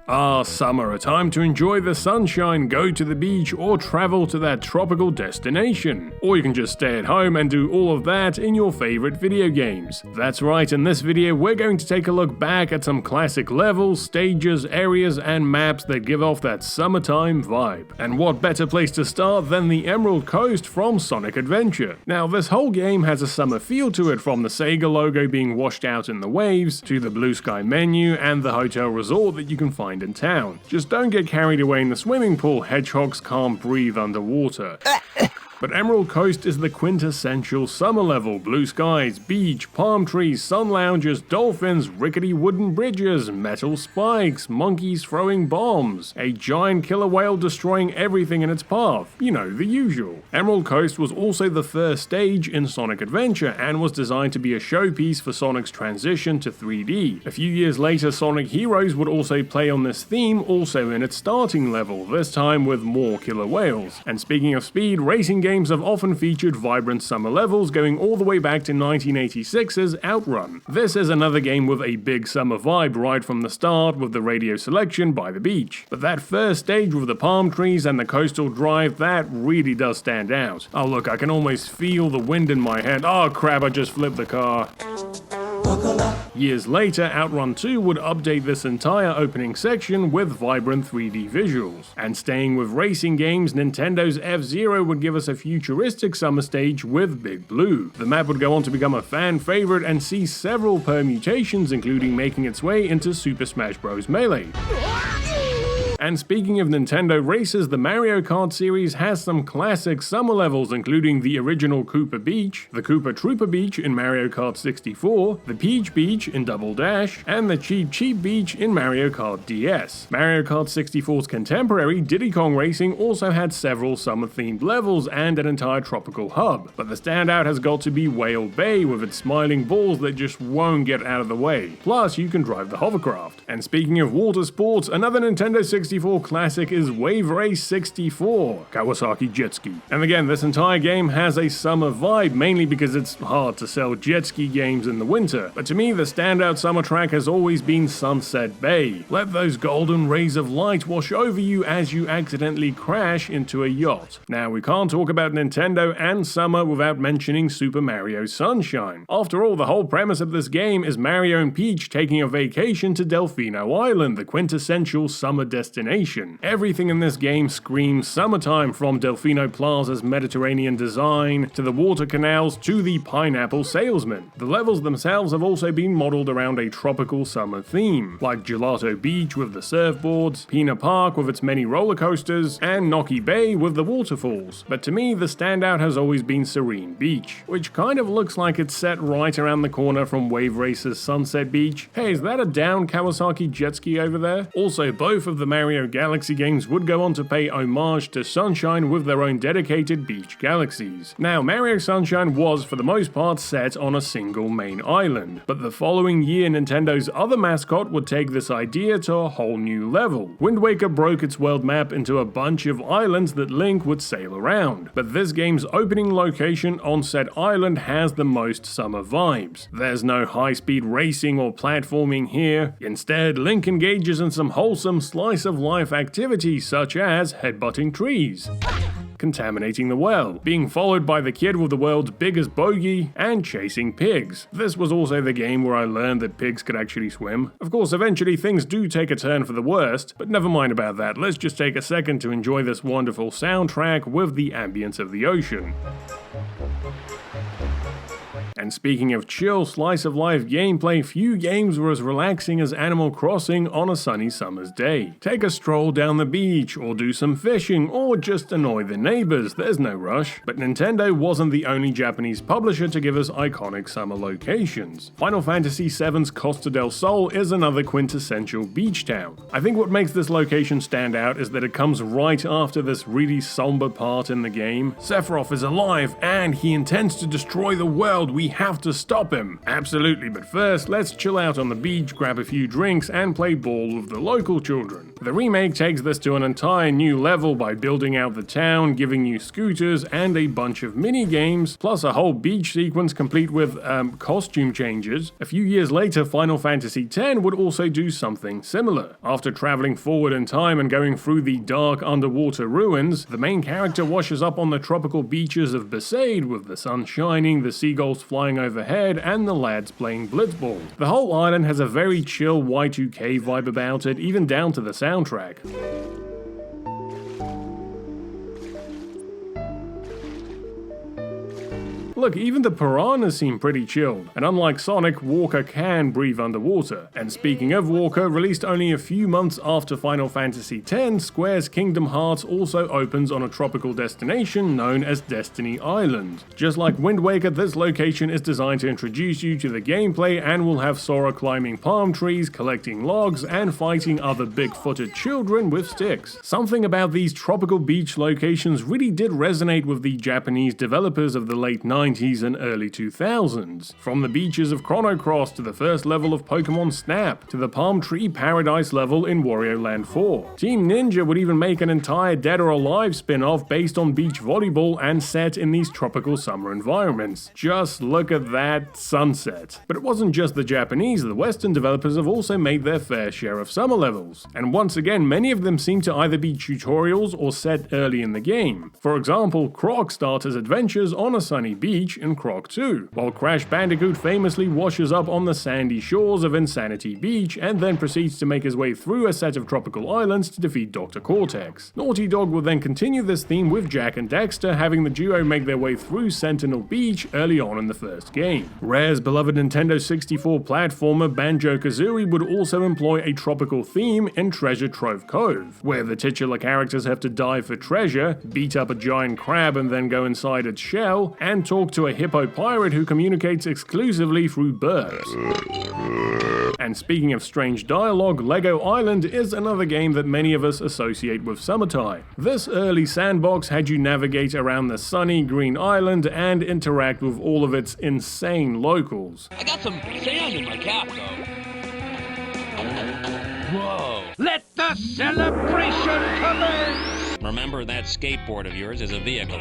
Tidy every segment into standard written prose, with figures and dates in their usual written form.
Summer, a time to enjoy the sunshine, go to the beach, or travel to that tropical destination. Or you can just stay at home and do all of that in your favorite video games. That's right, in this video we're going to take a look back at some classic levels, stages, areas, and maps that give off that summertime vibe. And what better place to start than the Emerald Coast from Sonic Adventure. Now, this whole game has a summer feel to it, from the Sega logo being washed out in the waves, to the blue sky menu, and the hotel resort that you can find in town. Just don't get carried away in the swimming pool, hedgehogs can't breathe underwater. But Emerald Coast is the quintessential summer level. Blue skies, beach, palm trees, sun lounges, dolphins, rickety wooden bridges, metal spikes, monkeys throwing bombs, a giant killer whale destroying everything in its path. You know, the usual. Emerald Coast was also the first stage in Sonic Adventure and was designed to be a showpiece for Sonic's transition to 3D. A few years later, Sonic Heroes would also play on this theme, also in its starting level, this time with more killer whales. And speaking of speed, racing games have often featured vibrant summer levels, going all the way back to 1986's Outrun. This is another game with a big summer vibe right from the start, with the radio selection by the beach. But that first stage with the palm trees and the coastal drive, that really does stand out. Oh look, I can almost feel the wind in my hand. Oh crap, I just flipped the car. Years later, Outrun 2 would update this entire opening section with vibrant 3D visuals. And staying with racing games, Nintendo's F-Zero would give us a futuristic summer stage with Big Blue. The map would go on to become a fan favorite and see several permutations, including making its way into Super Smash Bros. Melee. And speaking of Nintendo races, the Mario Kart series has some classic summer levels, including the original Koopa Beach, the Koopa Troopa Beach in Mario Kart 64, the Peach Beach in Double Dash, and the Cheep Cheep Beach in Mario Kart DS. Mario Kart 64's contemporary, Diddy Kong Racing, also had several summer-themed levels and an entire tropical hub, but the standout has got to be Whale Bay, with its smiling balls that just won't get out of the way. Plus, you can drive the hovercraft. And speaking of water sports, another Nintendo 64 classic is Wave Race 64, Kawasaki Jet Ski. And again, this entire game has a summer vibe, mainly because it's hard to sell jet ski games in the winter. But to me, the standout summer track has always been Sunset Bay. Let those golden rays of light wash over you as you accidentally crash into a yacht. Now, we can't talk about Nintendo and summer without mentioning Super Mario Sunshine. After all, the whole premise of this game is Mario and Peach taking a vacation to Delfino Island, the quintessential summer destination. Everything in this game screams summertime, from Delfino Plaza's Mediterranean design, to the water canals, to the pineapple salesman. The levels themselves have also been modeled around a tropical summer theme, like Gelato Beach with the surfboards, Pina Park with its many roller coasters, and Noki Bay with the waterfalls. But to me, the standout has always been Serene Beach, which kind of looks like it's set right around the corner from Wave Race's Sunset Beach. Hey, is that a down Kawasaki jet ski over there? Also, both of the Mario Galaxy games would go on to pay homage to Sunshine with their own dedicated beach galaxies. Now, Mario Sunshine was, for the most part, set on a single main island, but the following year, Nintendo's other mascot would take this idea to a whole new level. Wind Waker broke its world map into a bunch of islands that Link would sail around, but this game's opening location on said island has the most summer vibes. There's no high-speed racing or platforming here. Instead, Link engages in some wholesome slice of life activities such as headbutting trees, contaminating the well, being followed by the kid with the world's biggest bogey, and chasing pigs. This was also the game where I learned that pigs could actually swim. Of course, eventually things do take a turn for the worst, but never mind about that. Let's just take a second to enjoy this wonderful soundtrack with the ambience of the ocean. And speaking of chill, slice-of-life gameplay, few games were as relaxing as Animal Crossing on a sunny summer's day. Take a stroll down the beach, or do some fishing, or just annoy the neighbors, there's no rush. But Nintendo wasn't the only Japanese publisher to give us iconic summer locations. Final Fantasy VII's Costa del Sol is another quintessential beach town. I think what makes this location stand out is that it comes right after this really somber part in the game. Sephiroth is alive, and he intends to destroy the world. We have to stop him. Absolutely, but first, let's chill out on the beach, grab a few drinks, and play ball with the local children. The remake takes this to an entire new level by building out the town, giving you scooters and a bunch of mini games, plus a whole beach sequence complete with, costume changes. A few years later, Final Fantasy X would also do something similar. After traveling forward in time and going through the dark underwater ruins, the main character washes up on the tropical beaches of Besaid with the sun shining, the seagulls flying overhead, and the lads playing blitzball. The whole island has a very chill Y2K vibe about it, even down to the soundtrack. Look, even the piranhas seem pretty chilled, and unlike Sonic, Walker can breathe underwater. And speaking of Walker, released only a few months after Final Fantasy X, Square's Kingdom Hearts also opens on a tropical destination known as Destiny Island. Just like Wind Waker, this location is designed to introduce you to the gameplay and will have Sora climbing palm trees, collecting logs, and fighting other big-footed children with sticks. Something about these tropical beach locations really did resonate with the Japanese developers of the late 90s and early 2000s. From the beaches of Chrono Cross to the first level of Pokemon Snap, to the Palm Tree Paradise level in Wario Land 4. Team Ninja would even make an entire Dead or Alive spin-off based on beach volleyball and set in these tropical summer environments. Just look at that sunset. But it wasn't just the Japanese, the Western developers have also made their fair share of summer levels. And once again, many of them seem to either be tutorials or set early in the game. For example, Croc starts his adventures on a sunny beach in Croc 2, while Crash Bandicoot famously washes up on the sandy shores of Insanity Beach and then proceeds to make his way through a set of tropical islands to defeat Dr. Cortex. Naughty Dog will then continue this theme with Jak and Daxter, having the duo make their way through Sentinel Beach early on in the first game. Rare's beloved Nintendo 64 platformer Banjo-Kazooie would also employ a tropical theme in Treasure Trove Cove, where the titular characters have to dive for treasure, beat up a giant crab and then go inside its shell, and talk to a hippo pirate who communicates exclusively through burps. And speaking of strange dialogue, Lego Island is another game that many of us associate with summertime. This early sandbox had you navigate around the sunny green island and interact with all of its insane locals. I got some sand in my cap, though. Whoa! Let the celebration commence! Remember that skateboard of yours is a vehicle.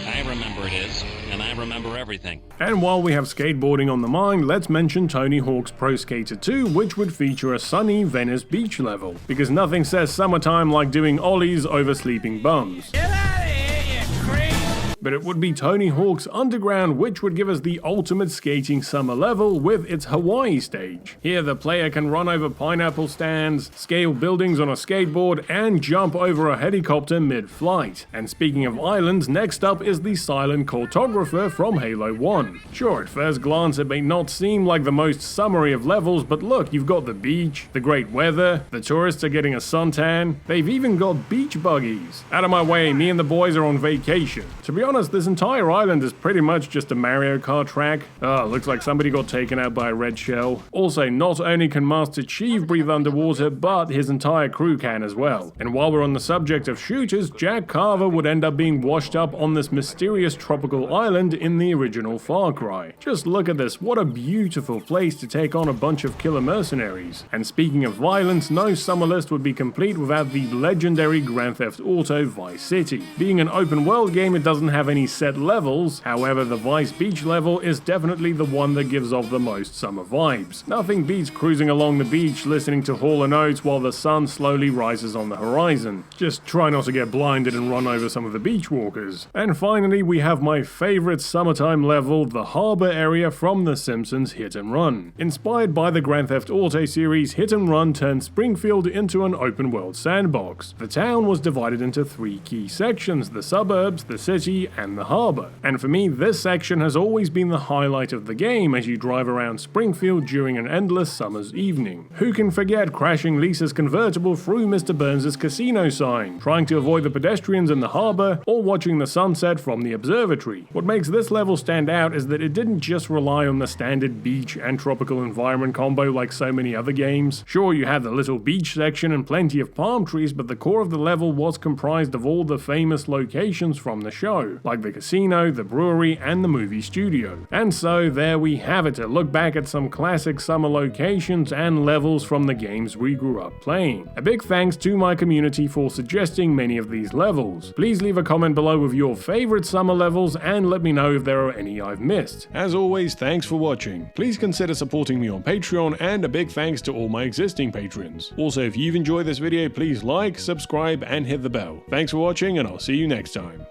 I remember it is, and I remember everything. And while we have skateboarding on the mind, let's mention Tony Hawk's Pro Skater 2, which would feature a sunny Venice beach level. Because nothing says summertime like doing ollies over sleeping bums. Get out of here, you creep! But it would be Tony Hawk's Underground, which would give us the ultimate skating summer level with its Hawaii stage. Here the player can run over pineapple stands, scale buildings on a skateboard, and jump over a helicopter mid-flight. And speaking of islands, next up is the Silent Cartographer from Halo 1. Sure, at first glance it may not seem like the most summery of levels, but look, you've got the beach, the great weather, the tourists are getting a suntan, they've even got beach buggies. Out of my way, me and the boys are on vacation. To be honest, this entire island is pretty much just a Mario Kart track. Looks like somebody got taken out by a red shell. Also, not only can Master Chief breathe underwater, but his entire crew can as well. And while we're on the subject of shooters, Jack Carver would end up being washed up on this mysterious tropical island in the original Far Cry. Just look at this, what a beautiful place to take on a bunch of killer mercenaries. And speaking of violence, no summer list would be complete without the legendary Grand Theft Auto Vice City. Being an open world game, it doesn't have any set levels, however the Vice Beach level is definitely the one that gives off the most summer vibes. Nothing beats cruising along the beach listening to Hall & Oates while the sun slowly rises on the horizon. Just try not to get blinded and run over some of the beach walkers. And finally we have my favorite summertime level, the harbor area from the Simpsons Hit and Run. Inspired by the Grand Theft Auto series, Hit and Run turned Springfield into an open world sandbox. The town was divided into 3 key sections: the suburbs, the city, and the harbour. And for me, this section has always been the highlight of the game as you drive around Springfield during an endless summer's evening. Who can forget crashing Lisa's convertible through Mr. Burns' casino sign, trying to avoid the pedestrians in the harbour, or watching the sunset from the observatory? What makes this level stand out is that it didn't just rely on the standard beach and tropical environment combo like so many other games. Sure, you had the little beach section and plenty of palm trees, but the core of the level was comprised of all the famous locations from the show. like the casino, the brewery, and the movie studio. And so there we have it, to look back at some classic summer locations and levels from the games we grew up playing. A big thanks to my community for suggesting many of these levels. Please leave a comment below with your favorite summer levels and let me know if there are any I've missed. As always, thanks for watching. Please consider supporting me on Patreon, and a big thanks to all my existing patrons. Also, if you've enjoyed this video, please like, subscribe, and hit the bell. Thanks for watching, and I'll see you next time.